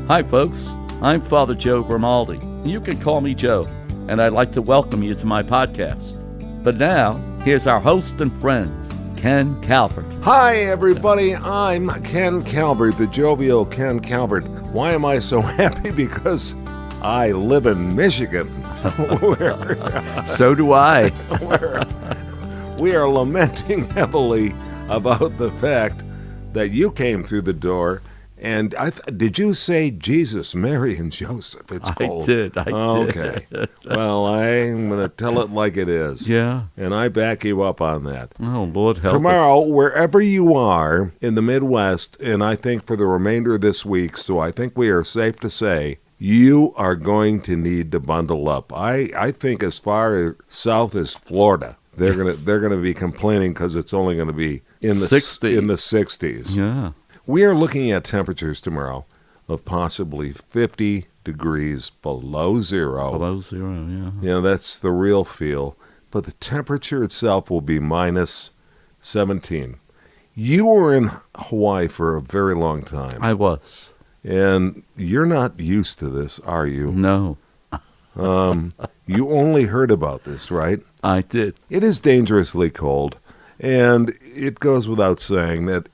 Hi, folks. I'm Father Joe Grimaldi. You can call me Joe, and I'd like to welcome you to my podcast. But now, here's our host and friend, Ken Calvert. Hi, everybody. I'm Ken Calvert, the jovial Ken Calvert. Why am I so happy? Because I live in Michigan. So do I. We are lamenting heavily about the fact that you came through the door. And did you say Jesus, Mary, and Joseph? It's cold. I did. Okay. Well, I'm going to tell it like it is. Yeah. And I back you up on that. Oh, Lord help Tomorrow, us. wherever you are in the Midwest, and I think for the remainder of this week, so I think we are safe to say, you are going to need to bundle up. I think as far south as Florida, they're gonna be complaining because it's only going to be in the 60s. Yeah. We are looking at temperatures tomorrow of possibly 50 degrees below zero. Below zero, yeah. You know, that's the real feel. But the temperature itself will be minus 17. You were in Hawaii for a very long time. I was. And you're not used to this, are you? No. You only heard about this, right? I did. It is dangerously cold. And it goes without saying that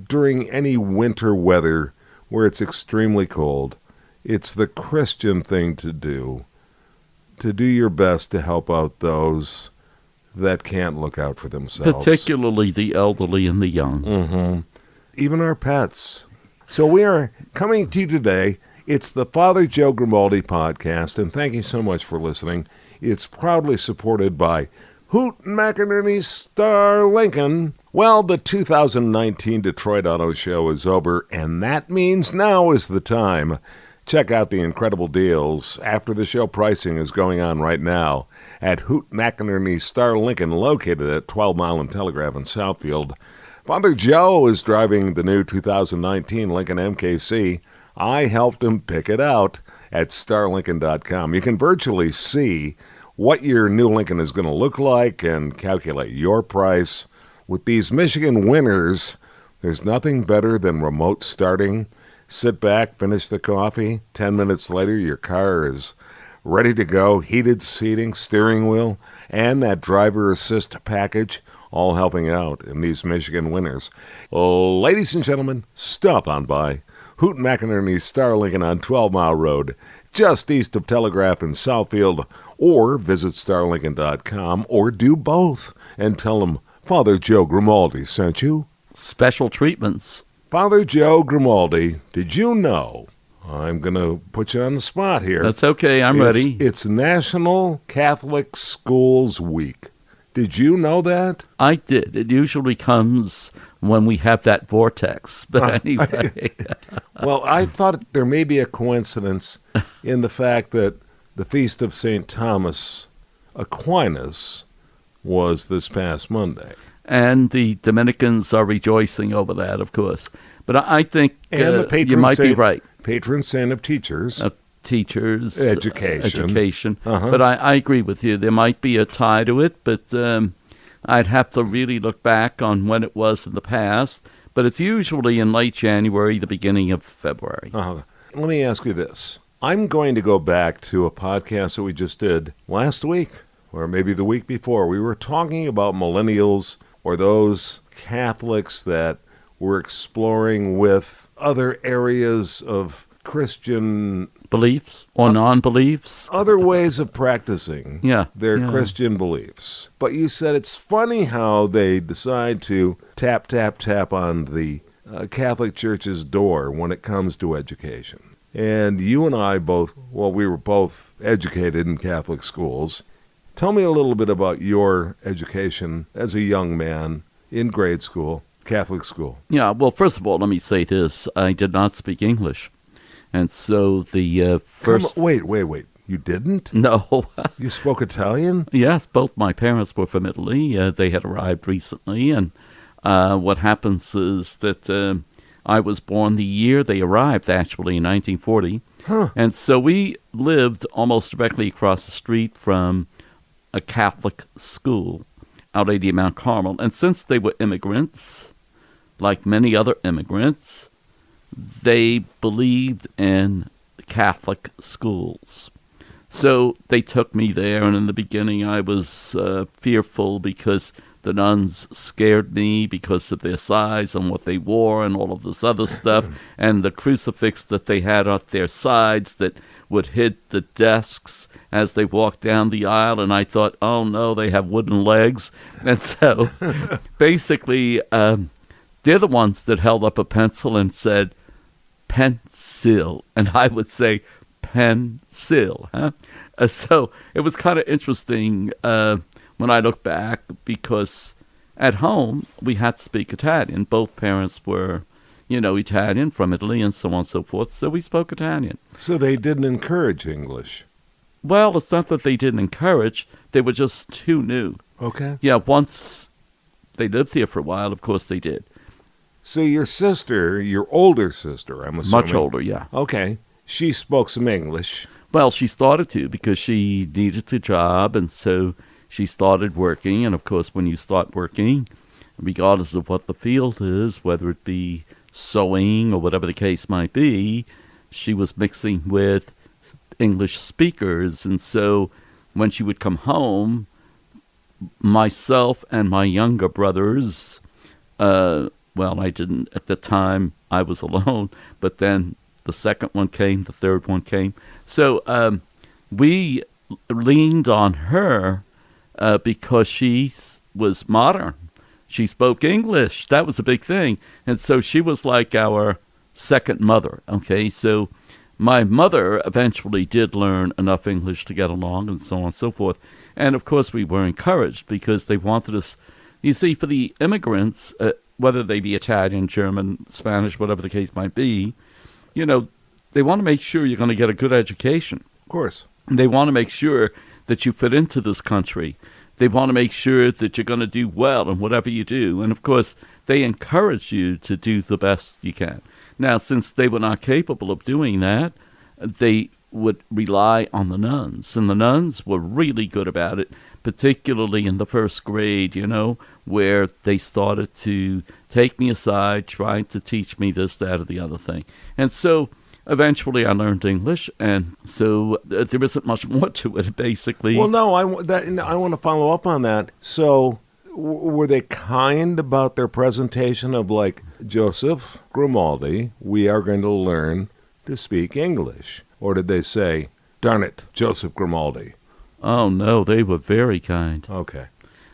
during any winter weather where it's extremely cold, it's the Christian thing to do your best to help out those that can't look out for themselves. Particularly the elderly and the young. Mm-hmm. Even our pets. So we are coming to you today. It's the Father Joe Grimaldi podcast, and thank you so much for listening. It's proudly supported by Hoot McInerney Star Lincoln. Well, the 2019 Detroit Auto Show is over, and that means now is the time. Check out the incredible deals. After the show pricing is going on right now at Hoot McInerney Star Lincoln, located at 12 Mile and Telegraph in Southfield. Father Joe is driving the new 2019 Lincoln MKC. I helped him pick it out at starlincoln.com. You can virtually see what your new Lincoln is going to look like and calculate your price. With these Michigan winters, there's nothing better than remote starting. Sit back, finish the coffee. 10 minutes later, your car is ready to go. Heated seating, steering wheel, and that driver assist package, all helping out in these Michigan winters. Ladies and gentlemen, stop on by Hoot McInerney Star Lincoln on 12 Mile Road, just east of Telegraph in Southfield, or visit starlincoln.com, or do both and tell them Father Joe Grimaldi sent you. Special treatments. Father Joe Grimaldi, did you know? I'm going to put you on the spot here. That's okay, I'm ready. It's National Catholic Schools Week. Did you know that? I did. It usually comes when we have that vortex. But anyway. Well, I thought there may be a coincidence in the fact that the Feast of St. Thomas Aquinas was this past Monday. And the Dominicans are rejoicing over that, of course. But I think and the patron you might saint, be right. Patron saint of teachers. Teachers. Education. Uh-huh. But I agree with you. There might be a tie to it, but I'd have to really look back on when it was in the past. But it's usually in late January, the beginning of February. Uh-huh. Let me ask you this. I'm going to go back to a podcast that we just did last week, or maybe the week before. We were talking about millennials, or those Catholics that were exploring with other areas of Christian beliefs or non-beliefs. Other ways of practicing their Christian beliefs. But you said it's funny how they decide to tap on the Catholic Church's door when it comes to education. And you and I we were both educated in Catholic schools. Tell me a little bit about your education as a young man in grade school, Catholic school. Yeah, well, first of all, let me say this. I did not speak English. And so the first... Wait. You didn't? No. You spoke Italian? Yes, both my parents were from Italy. They had arrived recently. And what happens is that I was born the year they arrived, actually, in 1940. Huh. And so we lived almost directly across the street from a Catholic school out at Mount Carmel. And since they were immigrants, like many other immigrants, they believed in Catholic schools. So they took me there, and in the beginning I was fearful because the nuns scared me because of their size and what they wore and all of this other stuff, and the crucifix that they had at their sides that would hit the desks as they walked down the aisle, and I thought, oh no, they have wooden legs. And so basically they're the ones that held up a pencil and said, pencil, and I would say, pencil, huh? So it was kind of interesting when I look back, because at home we had to speak Italian. Both parents were, Italian from Italy and so on and so forth, so we spoke Italian. So they didn't encourage English? Well, it's not that they didn't encourage, they were just too new. Okay. Yeah, once they lived here for a while, of course they did. So your sister, your older sister, I'm assuming. Much older, yeah. Okay. She spoke some English. Well, she started to because she needed a job, and so she started working. And, of course, when you start working, regardless of what the field is, whether it be sewing or whatever the case might be, she was mixing with English speakers. And so when she would come home, myself and my younger brothers, well, I didn't, at the time, I was alone, but then the second one came, the third one came. So we leaned on her because she was modern. She spoke English. That was a big thing. And so she was like our second mother, okay? So my mother eventually did learn enough English to get along and so on and so forth. And, of course, we were encouraged because they wanted us, you see, for the immigrants, whether they be Italian, German, Spanish, whatever the case might be, they want to make sure you're going to get a good education. Of course. They want to make sure that you fit into this country. They want to make sure that you're going to do well in whatever you do. And, of course, they encourage you to do the best you can. Now, since they were not capable of doing that, they would rely on the nuns. And the nuns were really good about it, particularly in the first grade, where they started to take me aside, trying to teach me this, that, or the other thing. And so eventually I learned English, and so there isn't much more to it, basically. Well, no, I want to follow up on that. So were they kind about their presentation of, like, Joseph Grimaldi, we are going to learn to speak English? Or did they say, darn it, Joseph Grimaldi? Oh, no, they were very kind. Okay.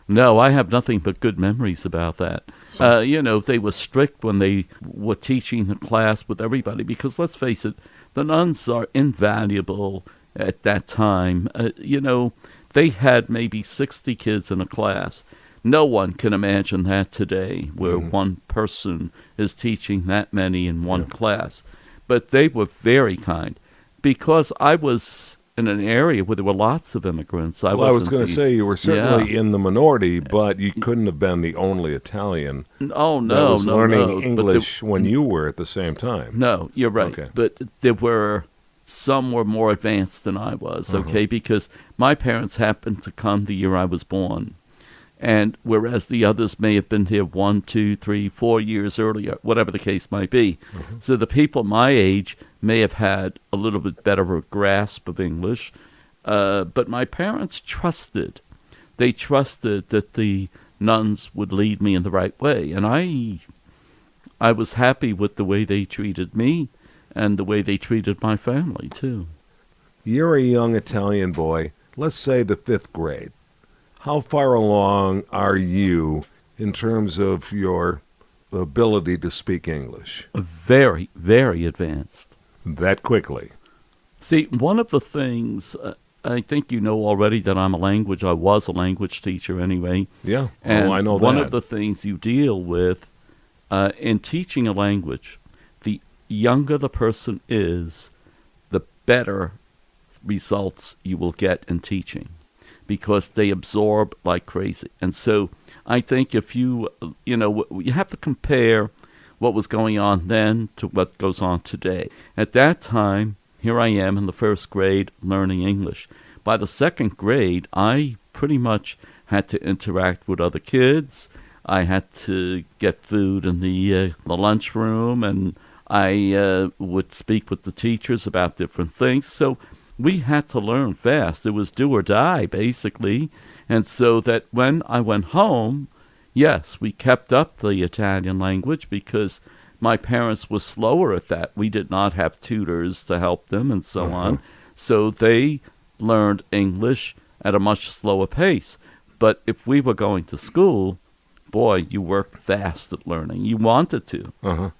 No, I have nothing but good memories about that. They were strict when they were teaching the class with everybody because, let's face it, the nuns are invaluable at that time. They had maybe 60 kids in a class. No one can imagine that today, where one person is teaching that many in one class. But they were very kind because I was in an area where there were lots of immigrants. I was going to say you were certainly in the minority, but you couldn't have been the only Italian that was learning English when you were at the same time. No, you're right. Okay. But some were more advanced than I was, okay, because my parents happened to come the year I was born. And whereas the others may have been here 1, 2, 3, 4 years earlier, whatever the case might be. So the people my age may have had a little bit better of a grasp of English. But my parents trusted. They trusted that the nuns would lead me in the right way. And I was happy with the way they treated me and the way they treated my family, too. You're a young Italian boy, let's say the 5th grade. How far along are you in terms of your ability to speak English? Very, very advanced. That quickly? See, one of the things, I think you know already that I was a language teacher anyway. Yeah, and I know that. One of the things you deal with in teaching a language, the younger the person is, the better results you will get in teaching, because they absorb like crazy. And so I think if you have to compare what was going on then to what goes on today. At that time, here I am in the 1st grade learning English. By the 2nd grade, I pretty much had to interact with other kids. I had to get food in the lunchroom, and I would speak with the teachers about different things. So we had to learn fast. It was do or die, basically. And so that when I went home, yes, we kept up the Italian language because my parents were slower at that. We did not have tutors to help them and so on. So they learned English at a much slower pace. But if we were going to school, boy, you worked fast at learning. You wanted to.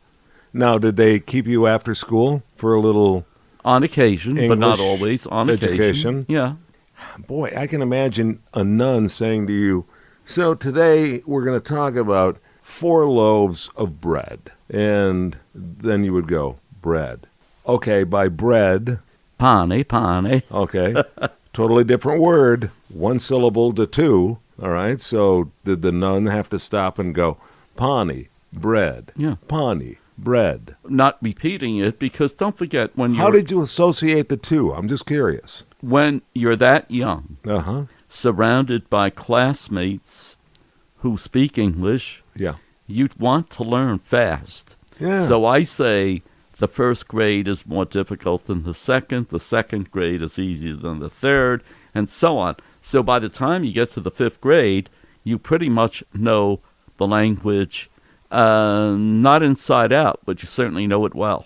Now, did they keep you after school for a little On occasion, but not English always. On education? occasion. Yeah. Boy, I can imagine a nun saying to you, so today we're going to talk about 4 loaves of bread. And then you would go, bread. Okay, by bread. Pane. Okay. Totally different word. 1 syllable to 2. All right. So did the nun have to stop and go, pani, bread. Yeah. Pani, bread. Not repeating it because don't forget How did you associate the two? I'm just curious. when you're that young, Uh-huh. surrounded by classmates who speak English, Yeah. you'd want to learn fast. Yeah. So I say the first grade is more difficult than the second grade is easier than the third, and so on. So by the time you get to the 5th grade, you pretty much know the language, not inside out, but you certainly know it well.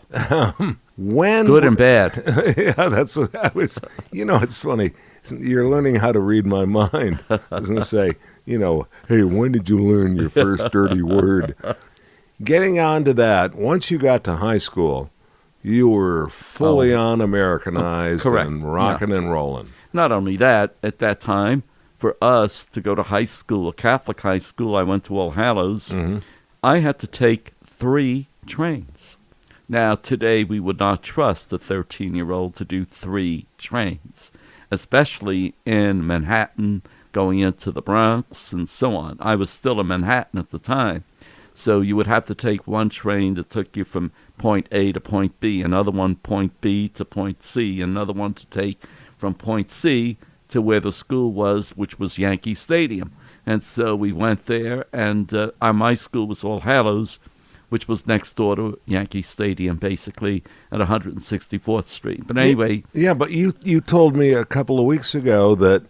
When Good and bad. yeah, that's what I was. It's funny. You're learning how to read my mind. I was going to say, hey, when did you learn your first dirty word? Getting on to that, once you got to high school, you were fully on Americanized correct. and rocking and rolling. Not only that, at that time, for us to go to high school, a Catholic high school, I went to All Hallows, I had to take 3 trains. Now, today, we would not trust a 13-year-old to do 3 trains, especially in Manhattan, going into the Bronx, and so on. I was still in Manhattan at the time. So you would have to take one train that took you from point A to point B, another one point B to point C, another one to take from point C to where the school was, which was Yankee Stadium. And so we went there, and my school was All Hallows, which was next door to Yankee Stadium, basically, at 164th Street. But anyway... Yeah, but you told me a couple of weeks ago that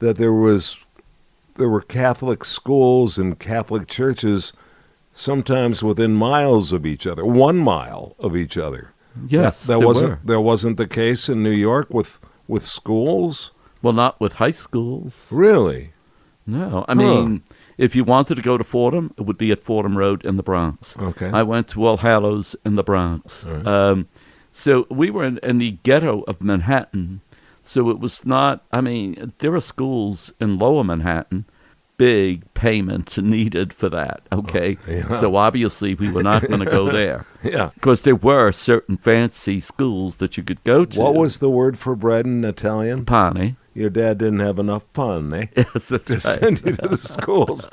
there were Catholic schools and Catholic churches sometimes within miles of each other, 1 mile of each other. Yes, that wasn't the case in New York with schools? Well, not with high schools. Really? No. I mean, if you wanted to go to Fordham, it would be at Fordham Road in the Bronx. Okay. I went to All Hallows in the Bronx. Right. So we were in the ghetto of Manhattan. So it was not, I mean, there are schools in lower Manhattan, big payments needed for that, okay? Yeah. So obviously we were not going to go there. Yeah. Because there were certain fancy schools that you could go to. What was the word for bread in Italian? Pane. Your dad didn't have enough pun, eh? Yes, that's To right. send you to the schools,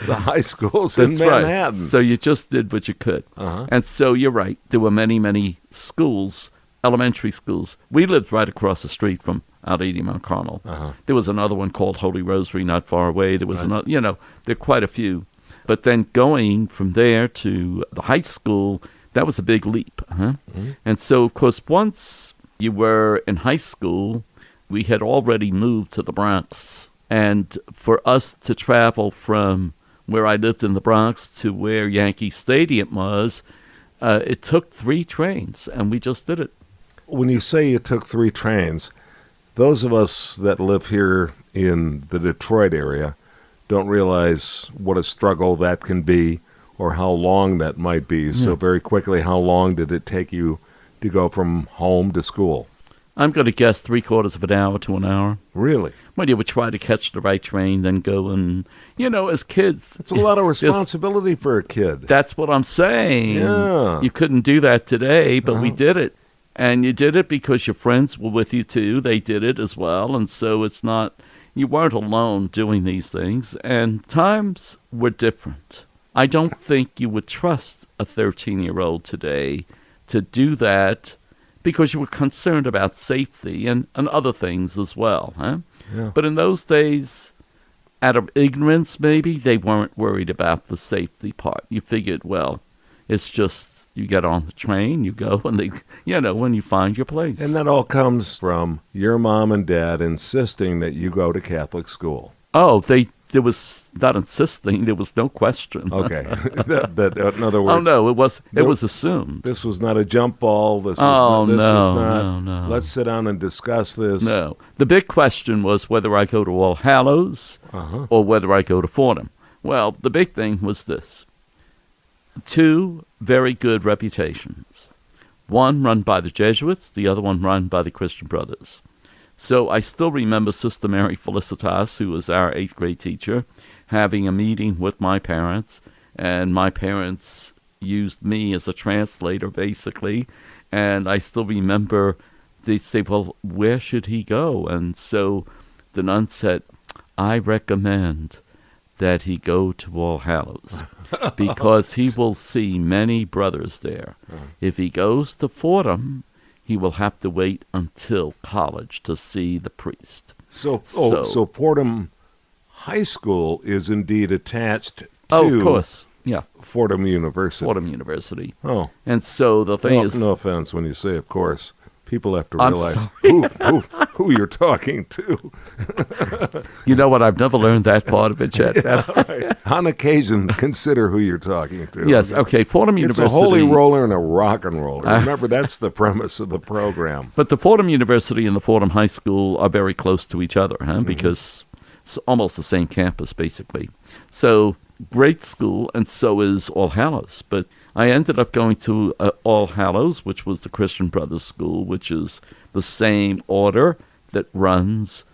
the high schools That's in Manhattan. right. So you just did what you could. And so you're right. There were many, many schools, elementary schools. We lived right across the street from out 80 Mount Carmel. There was another one called Holy Rosary not far away. There was another, there are quite a few. But then going from there to the high school, that was a big leap. And so, of course, once you were in high school, we had already moved to the Bronx. And for us to travel from where I lived in the Bronx to where Yankee Stadium was, it took 3 trains, and we just did it. When you say you took 3 trains, those of us that live here in the Detroit area don't realize what a struggle that can be or how long that might be. So very quickly, how long did it take you to go from home to school? I'm going to guess 3/4 of an hour to an hour. Really? Well, you would try to catch the right train, then go and, as kids. It's a lot of responsibility for a kid. That's what I'm saying. Yeah. You couldn't do that today, but we did it. And you did it because your friends were with you, too. They did it as well. And so it's not, you weren't alone doing these things. And times were different. I don't think you would trust a 13-year-old today to do that because you were concerned about safety and other things as well. Yeah. But in those days, out of ignorance maybe, they weren't worried about the safety part. You figured, well, it's just, You get on the train, you go, and when you find your place. And that all comes from your mom and dad insisting that you go to Catholic school. Oh, there was not insisting. There was no question. Okay. In other words. Oh, no, it was assumed. This was not a jump ball. This was no. Let's sit down and discuss this. No. The big question was whether I go to All Hallows or whether I go to Fordham. Well, the big thing was this. 2 very good reputations. One run by the Jesuits, the other one run by the Christian Brothers. So I still remember Sister Mary Felicitas, who was our 8th grade teacher, having a meeting with my parents, and my parents used me as a translator, basically. And I still remember they say, well, where should he go? And so the nun said, I recommend that he go to All Hallows because he will see many brothers there. If he goes to Fordham, he will have to wait until college to see the priest. So Fordham High School is indeed attached to of course. Yeah. Fordham University. Fordham University. Oh. And so the thing is... No offense when you say, of course. People have to realize who you're talking to. You know what? I've never learned that part of it yet. Right. On occasion, consider who you're talking to. Yes, okay. Fordham University. It's a holy roller and a rock and roller. Remember, that's the premise of the program. But the Fordham University and the Fordham High School are very close to each other, because it's almost the same campus, basically. So, great school, and so is All Hallows. But I ended up going to All Hallows, which was the Christian Brothers School, which is the same order that runs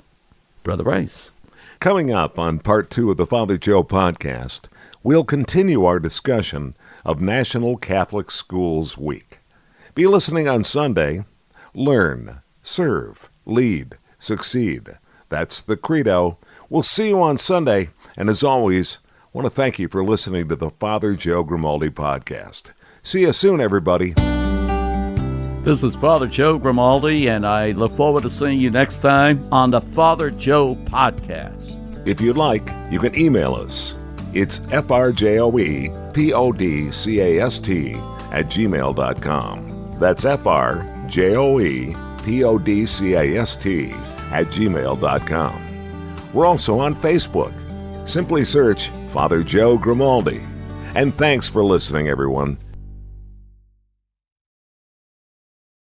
Brother Rice. Coming up on Part 2 of the Father Joe podcast, we'll continue our discussion of National Catholic Schools Week. Be listening on Sunday. Learn, serve, lead, succeed. That's the credo. We'll see you on Sunday, and as always, I want to thank you for listening to the Father Joe Grimaldi podcast. See you soon, everybody. This is Father Joe Grimaldi, and I look forward to seeing you next time on the Father Joe podcast. If you'd like, you can email us. It's frjoepodcast@gmail.com. That's frjoepodcast@gmail.com. We're also on Facebook. Simply search Father Joe Grimaldi. And thanks for listening, everyone.